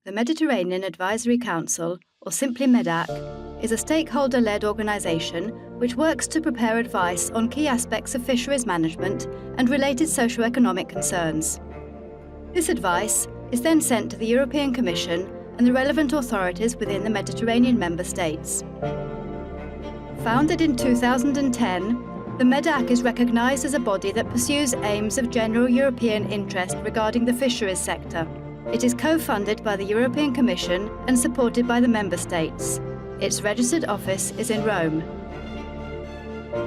The Mediterranean Advisory Council, or simply MEDAC, is a stakeholder-led organisation which works to prepare advice on key aspects of fisheries management and related socio-economic concerns. This advice is then sent to the European Commission and the relevant authorities within the Mediterranean member states. Founded in 2010, the MEDAC is recognised as a body that pursues aims of general European interest regarding the fisheries sector. It is co-funded by the European Commission and supported by the member states. Its registered office is in Rome.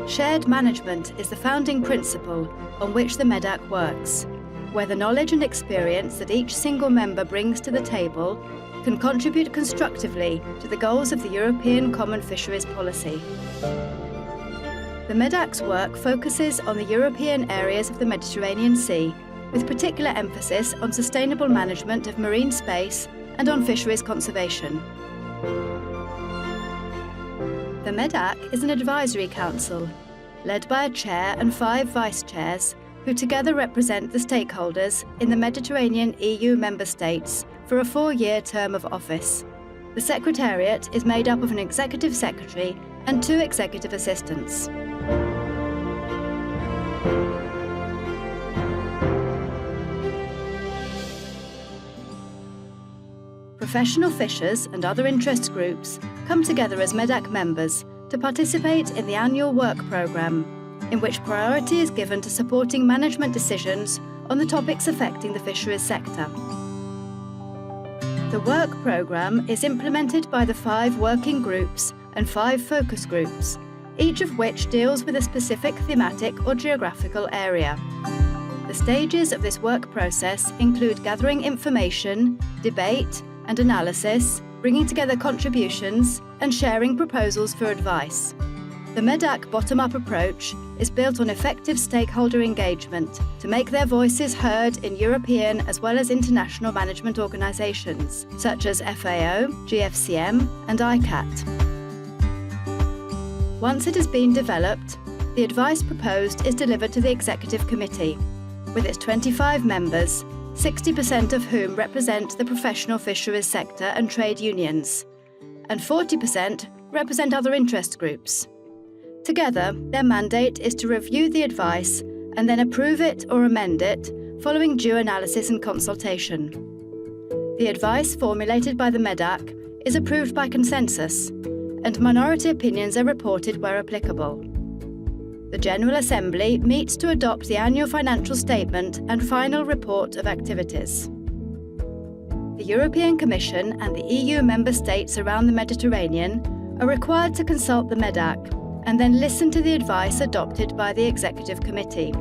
Shared management is the founding principle on which the MEDAC works, where the knowledge and experience that each single member brings to the table can contribute constructively to the goals of the European Common Fisheries Policy. The MEDAC's work focuses on the European areas of the Mediterranean Sea, with particular emphasis on sustainable management of marine space and on fisheries conservation. The MEDAC is an advisory council, led by a chair and 5 vice-chairs, who together represent the stakeholders in the Mediterranean EU member states for a 4-year term of office. The Secretariat is made up of an executive secretary and 2 executive assistants. Professional fishers and other interest groups come together as MEDAC members to participate in the annual work programme, in which priority is given to supporting management decisions on the topics affecting the fisheries sector. The work programme is implemented by the 5 working groups and 5 focus groups, each of which deals with a specific thematic or geographical area. The stages of this work process include gathering information, debate and analysis, bringing together contributions and sharing proposals for advice. The MEDAC bottom-up approach is built on effective stakeholder engagement to make their voices heard in European as well as international management organisations, such as FAO, GFCM and ICAT. Once it has been developed, the advice proposed is delivered to the Executive Committee, with its 25 members, 60% of whom represent the professional fisheries sector and trade unions, and 40% represent other interest groups. Together, their mandate is to review the advice and then approve it or amend it, following due analysis and consultation. The advice formulated by the MEDAC is approved by consensus, and minority opinions are reported where applicable. The General Assembly meets to adopt the annual financial statement and final report of activities. The European Commission and the EU member states around the Mediterranean are required to consult the MEDAC and then listen to the advice adopted by the Executive Committee,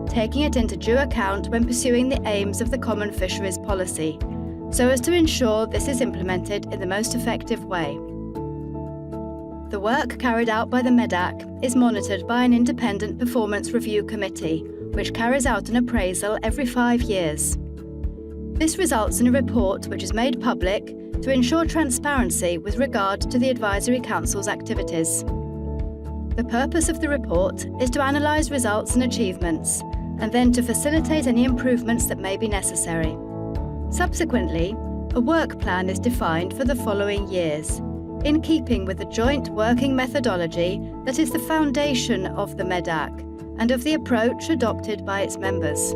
taking it into due account when pursuing the aims of the Common Fisheries Policy, so as to ensure this is implemented in the most effective way. The work carried out by the MEDAC is monitored by an independent performance review committee, which carries out an appraisal every 5 years. This results in a report which is made public to ensure transparency with regard to the Advisory Council's activities. The purpose of the report is to analyse results and achievements, and then to facilitate any improvements that may be necessary. Subsequently, a work plan is defined for the following years, in keeping with the joint working methodology that is the foundation of the MEDAC and of the approach adopted by its members.